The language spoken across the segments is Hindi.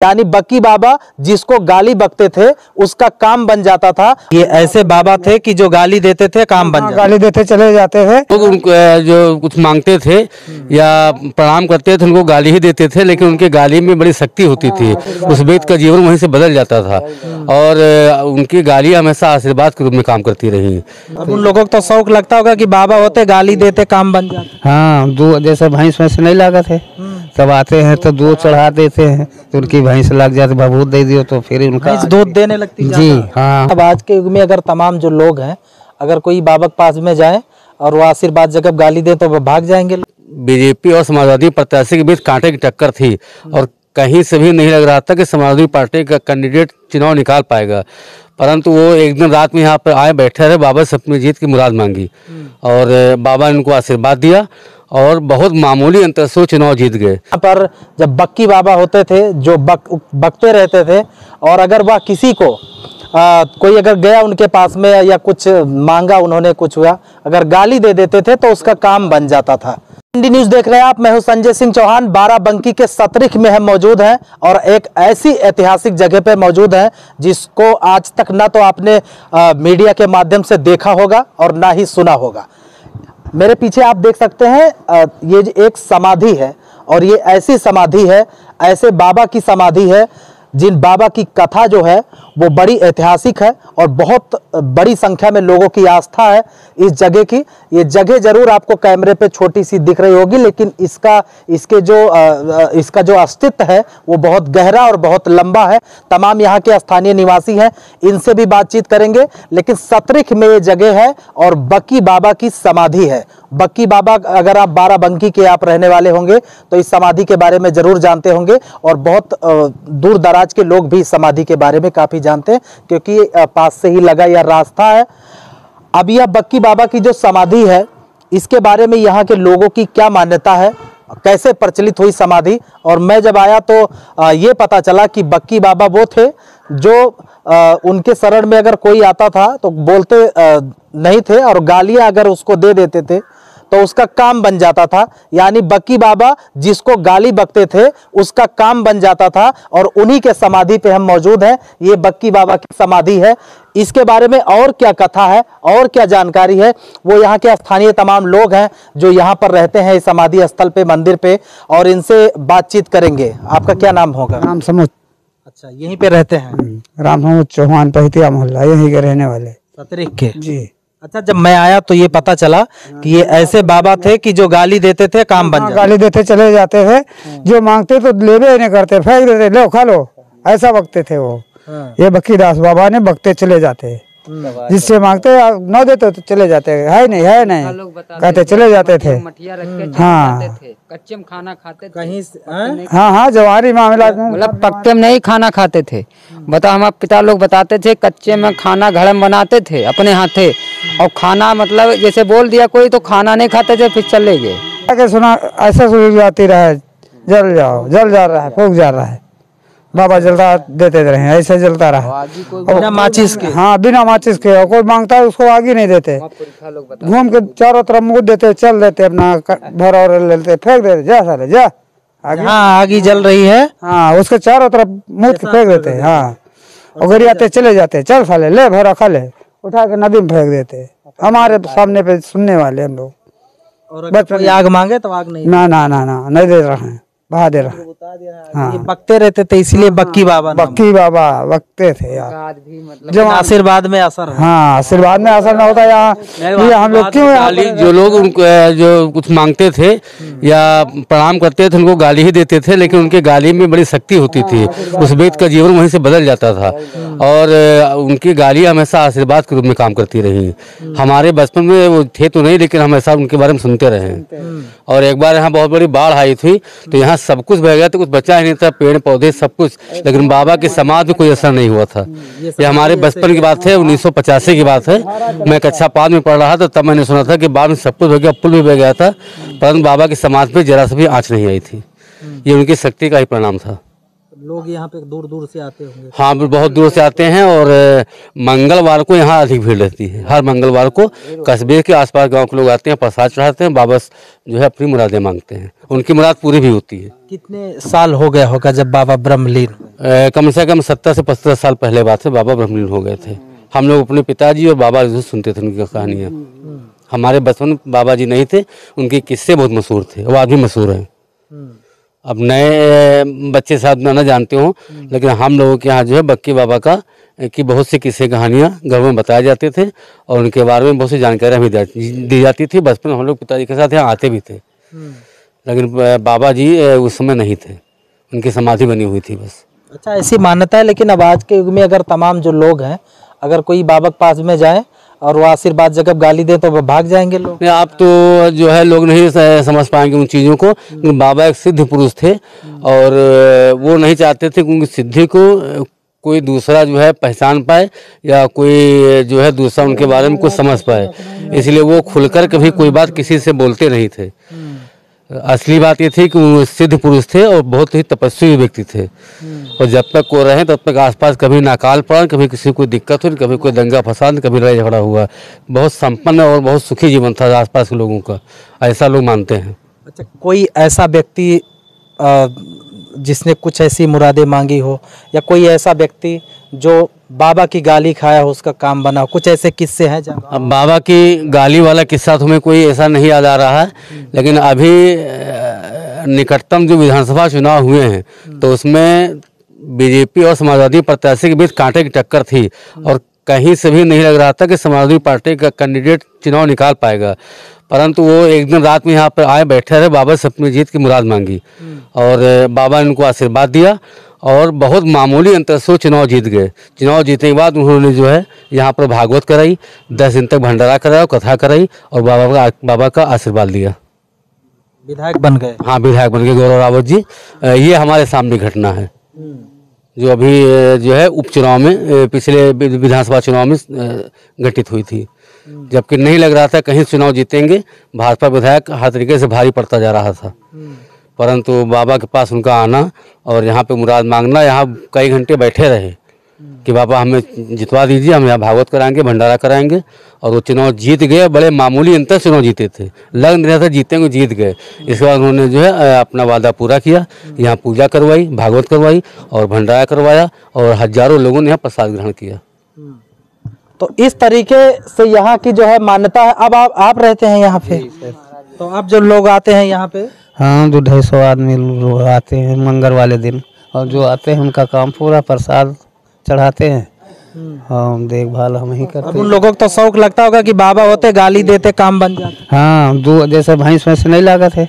यानी बक्की बाबा जिसको गाली बकते थे उसका काम बन जाता था। ये ऐसे बाबा थे कि जो गाली देते थे काम बन जाता, गाली देते चले जाते थे। लोग उनको जो कुछ मांगते थे या प्रणाम करते थे उनको गाली ही देते थे, लेकिन उनके गाली में बड़ी शक्ति होती थी। उस व्यक्ति का जीवन वहीं से बदल जाता था और उनकी गाली हमेशा आशीर्वाद के रूप में काम करती रही। अब उन लोगों को तो शौक लगता होगा कि बाबा होते गाली देते काम बन जाता। हाँ, दूध जैसे भैंस में से नहीं लगा थे, तब आते हैं तो दूध चढ़ा देते हैं तो उनकी भैंस लग जाती, भभूत दे दियो तो फिर उनका दूध देने लगती। जी हाँ। अब आज के युग में अगर तमाम जो लोग हैं, अगर कोई बाबा के पास में जाए और वो आशीर्वाद जगह गाली दे तो वो भाग जाएंगे। बीजेपी और समाजवादी प्रत्याशी के बीच कांटे की टक्कर थी और कहीं से भी नहीं लग रहा था कि समाजवादी पार्टी का कैंडिडेट चुनाव निकाल पाएगा, परंतु वो एक दिन रात में यहाँ पर आए बैठे रहे, बाबा से अपनी जीत की मुराद मांगी और बाबा ने उनको आशीर्वाद दिया और बहुत मामूली अंतर से चुनाव जीत गए। यहाँ पर जब बक्की बाबा होते थे जो बकते रहते थे और अगर वह किसी को कोई अगर गया उनके पास में या कुछ मांगा, उन्होंने कुछ हुआ, अगर गाली दे देते थे तो उसका काम बन जाता था। इंडी न्यूज देख रहे हैं आप, मैं हूं संजय सिंह चौहान। बाराबंकी के सतरिख में हम मौजूद हैं और एक ऐसी ऐतिहासिक जगह पे मौजूद हैं जिसको आज तक ना तो आपने मीडिया के माध्यम से देखा होगा और ना ही सुना होगा। मेरे पीछे आप देख सकते हैं ये एक समाधि है और ये ऐसी समाधि है, ऐसे बाबा की समाधि है जिन बाबा की कथा जो है वो बड़ी ऐतिहासिक है और बहुत बड़ी संख्या में लोगों की आस्था है इस जगह की। ये जगह जरूर आपको कैमरे पे छोटी सी दिख रही होगी, लेकिन इसका जो अस्तित्व है वो बहुत गहरा और बहुत लंबा है। तमाम यहाँ के स्थानीय निवासी हैं, इनसे भी बातचीत करेंगे। लेकिन सतरिख में ये जगह है और बक्की बाबा की समाधि है। बक्की बाबा, अगर आप बाराबंकी के आप रहने वाले होंगे तो इस समाधि के बारे में जरूर जानते होंगे और बहुत दूर दराज के लोग भी इस समाधि के बारे में काफी जानते हैं क्योंकि पास से ही लगा यह रास्ता है। अब यह बक्की बाबा की जो समाधि है इसके बारे में यहाँ के लोगों की क्या मान्यता है, कैसे प्रचलित हुई समाधि, और मैं जब आया तो ये पता चला कि बक्की बाबा वो थे जो उनके शरण में अगर कोई आता था तो बोलते नहीं थे और गालियां अगर उसको दे देते थे तो उसका काम बन जाता था। यानी बक्की बाबा जिसको गाली बकते थे उसका काम बन जाता था और उन्हीं के समाधि पे हम मौजूद हैं। ये बक्की बाबा की समाधि है। इसके बारे में और क्या कथा है और क्या जानकारी है वो यहाँ के स्थानीय तमाम लोग हैं जो यहाँ पर रहते हैं इस समाधि स्थल पे, मंदिर पे, और इनसे बातचीत करेंगे। आपका क्या नाम होगा? राम समूह। अच्छा, यहीं पे रहते हैं? राम समूह चौहान, पहतिया मोहल्ला, यहीं के रहने वाले, सतरिख के। जी। अच्छा, जब मैं आया तो ये पता चला कि ये ऐसे बाबा थे कि जो गाली देते थे काम बन जाता। गाली देते चले जाते थे, जो मांगते तो लेबे नहीं करते, फेंक देते, लो खा लो, ऐसा बकते थे वो। ये बक्की दास बाबा ने बकते चले जाते, जिससे मांगते न देते तो चले जाते, है नहीं कहते चले जाते थे। हाँ, कच्चे में खाना खाते थे कहीं। हाँ, जवारी मामला मतलब पकते में नहीं खाना खाते थे। बता, हमारे पिता लोग बताते थे कच्चे में खाना घर में बनाते थे अपने हाथे, और खाना मतलब जैसे बोल दिया कोई तो खाना नहीं खाते थे, फिर चले गए। सुना ऐसा सुन जाती रहा, जल जाओ, जल जा रहा है, फूक जा रहा है, बाबा जलता देते रहे, ऐसे जलता रहा बिना माचिस के। हाँ, बिना माचिस के। और कोई मांगता है उसको आगे नहीं देते, घूम के चारों तरफ मुँह देते, चल देते, अपना भर और लेते, फेंक देते, जा सारे जा आगे। हाँ, आगे जल रही है। हाँ, उसके चारों तरफ मुँह फेंक देते। हाँ, और गरियाते चले जाते, चल साले ले भरा खा ले, उठा के नदी में फेंक देते। हमारे सामने पे सुनने वाले हम लोग। और कोई आग मांगे तो आग नहीं, ना नहीं दे रहे हैं, बहा दे रहा। हाँ, ये बकते रहते थे इसलिए बक्की बाबा। बक्की बाबा बकते थे यार, जब आशीर्वाद में असर है। हाँ, आशीर्वाद में असर न होता यहाँ, ये हम लोग क्यों जो लोग उनको जो कुछ मांगते थे या प्रणाम करते थे उनको गाली ही देते थे, लेकिन उनके गाली में बड़ी शक्ति होती थी। उस व्यक्ति का जीवन वहीं से बदल जाता था और उनकी गाली हमेशा आशीर्वाद के रूप में काम करती रही। हमारे बचपन में वो थे तो नहीं, लेकिन हमेशा उनके बारे में सुनते रहे। और एक बार यहाँ बहुत बड़ी बाढ़ आई थी तो यहाँ सब कुछ बह गया, तो कुछ बचा ही नहीं था, पेड़ पौधे सब कुछ, लेकिन बाबा के समाज में कोई असर नहीं हुआ था। ये हमारे बचपन की बात है, 1985 की बात है। मैं कक्षा 5 में पढ़ रहा था, तब मैंने सुना था कि बाढ़ में सब कुछ बह गया, पुल भी बह गया था, परंतु बाबा के समाज पे जरा सा भी आँच नहीं आई थी। ये उनकी शक्ति का ही परिणाम था। लोग यहाँ पे दूर दूर से आते होंगे। हाँ, बहुत दूर से आते हैं और मंगलवार को यहाँ अधिक भीड़ रहती है। हर मंगलवार को कस्बे के आसपास गांव के लोग आते हैं, प्रसाद चढ़ाते हैं, बाबा जो है अपनी मुरादें मांगते हैं, उनकी मुराद पूरी भी होती है। कितने साल हो गया होगा जब बाबा ब्रह्मलीन हुए? कम से कम 70 से 75 साल पहले बात है, बाबा ब्रह्मलीन हो गए थे। हम लोग अपने पिताजी और बाबा जी सुनते थे उनकी कहानियाँ। हमारे बचपन में बाबा जी नहीं थे, उनके किस्से बहुत मशहूर थे, वो आज भी मशहूर हैं। अब नए बच्चे शायद ना जानते हो, लेकिन हम लोगों के यहाँ जो है बक्की बाबा का की बहुत सी किस्से कहानियाँ घर में बताए जाते थे और उनके बारे में बहुत सी जानकारियाँ भी दी जाती थी। बचपन में हम लोग पिताजी के साथ यहाँ आते भी थे, लेकिन बाबा जी उस समय नहीं थे, उनकी समाधि बनी हुई थी बस। अच्छा, ऐसी मान्यता है। लेकिन अब आज के युग में अगर तमाम जो लोग हैं, अगर कोई बाबा के पास में जाए और वो आशीर्वाद जब गाली दे तो वो भाग जाएंगे लोग। नहीं, आप तो जो है लोग नहीं समझ पाएंगे उन चीज़ों को। बाबा एक सिद्ध पुरुष थे और वो नहीं चाहते थे कि उनकी सिद्धि को कोई दूसरा जो है पहचान पाए या कोई जो है दूसरा उनके बारे में कुछ समझ पाए, इसलिए वो खुलकर कभी कोई बात किसी से बोलते नहीं थे। असली बात ये थी कि वो सिद्ध पुरुष थे और बहुत ही तपस्वी व्यक्ति थे, और जब तक वो रहे तब तक आसपास कभी नाकाल पड़ा, कभी किसी को दिक्कत हुई, कभी कोई दंगा फसाद, कभी लड़ाई झगड़ा हुआ। बहुत संपन्न और बहुत सुखी जीवन था आसपास के लोगों का, ऐसा लोग मानते हैं। अच्छा, कोई ऐसा व्यक्ति जिसने कुछ ऐसी मुरादें मांगी हो, या कोई ऐसा व्यक्ति जो बाबा की गाली खाया हो उसका काम बना हो, कुछ ऐसे किस्से हैं? अब बाबा की गाली वाला किस्सा तो हमें कोई ऐसा नहीं याद आ रहा है, लेकिन अभी निकटतम जो विधानसभा चुनाव हुए हैं तो उसमें बीजेपी और समाजवादी प्रत्याशी के बीच कांटे की टक्कर थी और कहीं से भी नहीं लग रहा था कि समाजवादी पार्टी का कैंडिडेट चुनाव निकाल पाएगा, परंतु वो एक दिन रात में यहाँ पर आए, बैठे रहे, बाबा से अपनी जीत की मुराद मांगी और बाबा ने उनको आशीर्वाद दिया और बहुत मामूली अंतर से चुनाव जीत गए। चुनाव जीतने के बाद उन्होंने जो है यहाँ पर भागवत कराई, 10 दिन तक भंडारा कराया, कथा कराई और बाबा का आशीर्वाद लिया। विधायक बन गए? हाँ, विधायक बन गए गौरव रावत जी। ये हमारे सामने घटना है जो अभी जो है उपचुनाव में, पिछले विधानसभा चुनाव में घटित हुई थी, जबकि नहीं लग रहा था कहीं चुनाव जीतेंगे। भाजपा विधायक हर तरीके से भारी पड़ता जा रहा था, परंतु बाबा के पास उनका आना और यहाँ पे मुराद मांगना, यहाँ कई घंटे बैठे रहे कि बाबा हमें जितवा दीजिए, हम यहाँ भागवत कराएंगे, भंडारा कराएंगे, और वो चुनाव जीत गए। बड़े मामूली अंतर चुनाव जीते थे, लग नहीं रहा था जीतेंगे, जीत गए। इसके बाद उन्होंने जो है अपना वादा पूरा किया, यहाँ पूजा करवाई, भागवत करवाई और भंडारा करवाया और हजारों लोगों ने यहाँ प्रसाद ग्रहण किया। तो इस तरीके से यहाँ की जो है मान्यता है। अब आप रहते हैं यहाँ पे, तो अब जो लोग आते हैं यहाँ पे? हाँ, 200-250 आदमी लोग आते हैं मंगल वाले दिन, और जो आते हैं उनका काम पूरा प्रसाद चढ़ाते हैं और देखभाल हम ही करते हैं। अब उन लोगों को तो शौक लगता होगा कि बाबा होते, गाली देते, काम बन जाता। हाँ, दूध जैसे भैंस नहीं लागत है,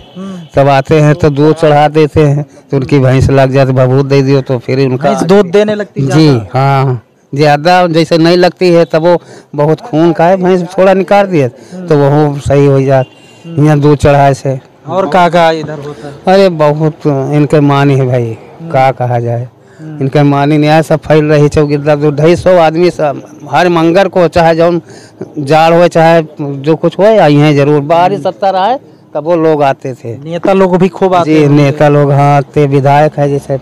तब आते हैं तो दूध चढ़ा देते हैं, तो उनकी भैंस लग जाती, भभूत दे दियो तो फिर उनका दूध देने लगती जी। हाँ, ज्यादा जैसे नहीं लगती है तब वो बहुत खून का है, भैंस थोड़ा निकाल दिए तो वो सही हो जाती। यहाँ दूध चढ़ाए से और का इधर होता है? अरे बहुत इनके मानी है भाई, का कहा जाए, इनके मानी नहीं है। सब फैल रही चौकीदार 250 आदमी सब हर मंगर को, चाहे जो जाड़ हो चाहे जो कुछ हो, आई हैं जरूर। बारिश 70 आए तब वो लोग आते थे। नेता लोग भी खूब आते जी, नेता लोग हाँ आते, विधायक है जैसे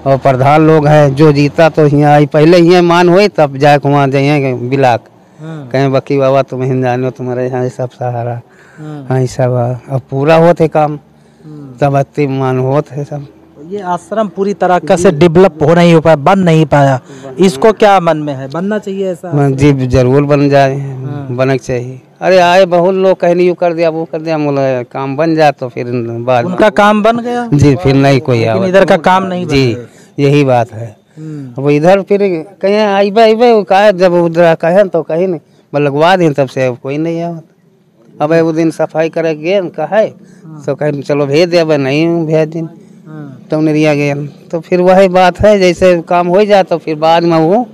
और प्रधान लोग हैं, जो जीता तो यहाँ आई, पहले यहाँ मान हुई तब जाए वहाँ जाइए बिलाक, कहें बक्की बाबा तुम हिंद जानो, तुम्हारे यहाँ सब सहारा। हाँ, सब अब पूरा होते काम, तब अति मान होते सब। ये आश्रम पूरी तरह से डेवलप हो नहीं हो पाया, बन नहीं पाया, इसको क्या मन में है, बनना चाहिए ऐसा? जी जरूर बन जाए, बनना चाहिए। अरे आए बहुत लोग, कहने यू कर दिया वो कर दिया, बोला काम बन जाए तो फिर बाद उनका काम बन गया जी, फिर नहीं कोई इधर का काम नहीं जी, यही बात है। अब इधर फिर कहीं आइबे कहे, जब उधर कहे तो कहीं नहीं लगवा दें, तब से कोई नहीं आवत। अब वो दिन सफाई करे गए कहे तो कहे चलो भेज दे, नहीं भेज दिन तो निरिया गए, तो फिर वही बात है, जैसे काम हो जाए तो फिर बाद में वो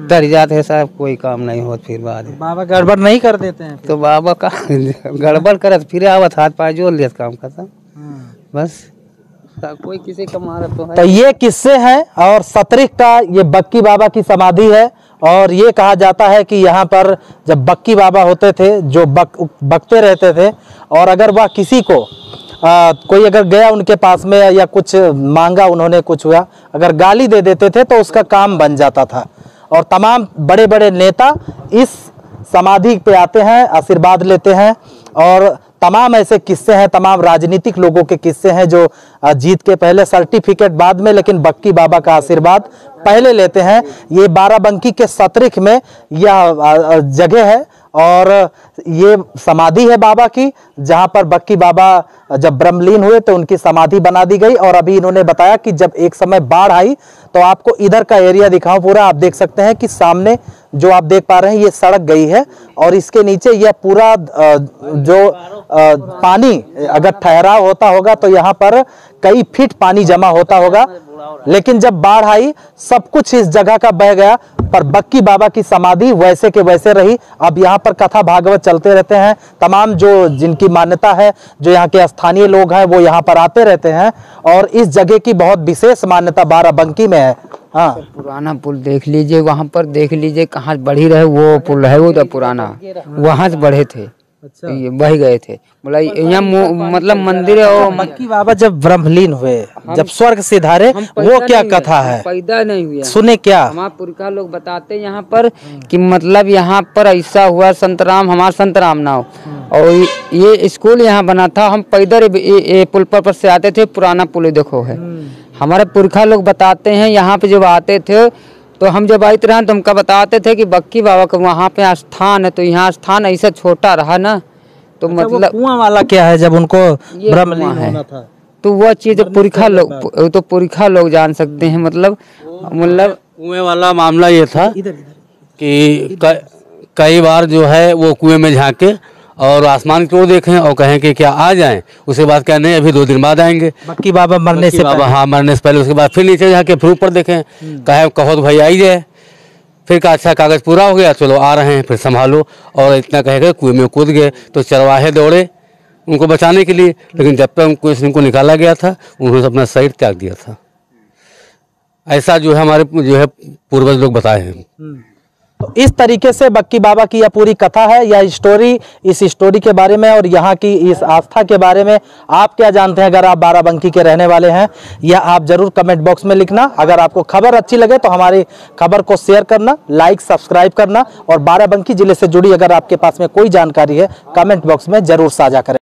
डर जाते हैं साहब, कोई काम नहीं होता फिर बाद में। बाबा गड़बड़ नहीं कर देते हैं? तो बाबा का गड़बड़ करे फिर आवत, हाथ पाँव जोड़ लिया, काम खत्म बस, कोई किसी का मारा तो है। तो ये किस्से हैं और सतरिख का ये बक्की बाबा की समाधि है, और ये कहा जाता है कि यहाँ पर जब बक्की बाबा होते थे जो बकते रहते थे, और अगर वह किसी को कोई अगर गया उनके पास में या कुछ मांगा, उन्होंने कुछ हुआ, अगर गाली दे देते थे तो उसका काम बन जाता था। और तमाम बड़े बड़े नेता इस समाधि पे आते हैं, आशीर्वाद लेते हैं। और तमाम ऐसे किस्से हैं, तमाम राजनीतिक लोगों के किस्से हैं जो जीत के पहले सर्टिफिकेट बाद में, लेकिन बक्की बाबा का आशीर्वाद पहले लेते हैं। ये बाराबंकी के सतरिख में यह जगह है और ये समाधि है बाबा की, जहां पर बक्की बाबा जब ब्रह्मलीन हुए तो उनकी समाधि बना दी गई। और अभी इन्होंने बताया कि जब एक समय बाढ़ आई तो आपको इधर का एरिया दिखाऊं पूरा, आप देख सकते हैं कि सामने जो आप देख पा रहे हैं ये सड़क गई है और इसके नीचे यह पूरा जो पानी अगर ठहराव होता होगा तो यहाँ पर कई फीट पानी जमा होता होगा। लेकिन जब बाढ़ आई सब कुछ इस जगह का बह गया, पर बक्की बाबा की समाधि वैसे के वैसे रही। अब यहाँ पर कथा भागवत चलते रहते हैं, तमाम जो जिनकी मान्यता है, जो यहाँ के स्थानीय लोग हैं वो यहाँ पर आते रहते हैं। और इस जगह की बहुत विशेष मान्यता बाराबंकी में है। हाँ, पुराना पुल देख लीजिए, वहाँ पर देख लीजिए कहाँ बढ़ी रहे, वो पुल है वो तो पुराना, वहाँ से बढ़े थे। अच्छा। ये बह गए थे, बोला यहाँ मतलब मंदिर है। और बक्की बाबा जब ब्रह्मलीन हुए, जब स्वर्ग सिधारे, वो क्या कथा है? पैदा नहीं हुआ, सुने क्या हमारे पुरखा लोग बताते यहाँ पर कि मतलब यहाँ पर ऐसा हुआ, संतराम, हमारा संतराम नाव, और ये स्कूल यहाँ बना था। हम पैदल ये पुल पर से आते थे, पुराना पुल देखो है। हमारे पुरखा लोग बताते हैं यहाँ पे जब आते थे तो हम जब आते रहे तो हमका बताते थे कि बक्की बाबा का वहाँ पे स्थान है, तो यहाँ स्थान ऐसा छोटा रहा ना, तो अच्छा, मतलब कुआं वाला क्या है जब उनको ब्रह्मलीन होना था, तो वह चीज पुरखा लोग, तो पुरखा लोग जान सकते हैं। मतलब कुएं वाला मामला ये था कि कई बार जो है वो कुएं में झांके और आसमान की ओर देखें और कहें कि क्या आ जाएं, उसके बाद क्या नहीं, अभी 2 दिन बाद आएंगे। बक्की बाबा मरने से पहले, हाँ मरने से पहले। उसके बाद फिर नीचे जाके फिर ऊपर देखें, कहो तो भाई आई जाए। फिर कहा अच्छा कागज पूरा हो गया, चलो आ रहे हैं, फिर संभालो। और इतना कह के कुएं में कूद गए, तो चरवाहे दौड़े उनको बचाने के लिए, लेकिन जब तक उनको निकाला गया था उन्होंने अपना शरीर त्याग दिया था। ऐसा जो है हमारे जो है पूर्वज लोग बताए हैं। तो इस तरीके से बक्की बाबा की यह पूरी कथा है, यह स्टोरी, इस स्टोरी के बारे में और यहाँ की इस आस्था के बारे में आप क्या जानते हैं? अगर आप बाराबंकी के रहने वाले हैं, या आप जरूर कमेंट बॉक्स में लिखना। अगर आपको खबर अच्छी लगे तो हमारी खबर को शेयर करना, लाइक सब्सक्राइब करना, और बाराबंकी जिले से जुड़ी अगर आपके पास में कोई जानकारी है कमेंट बॉक्स में जरूर साझा करें।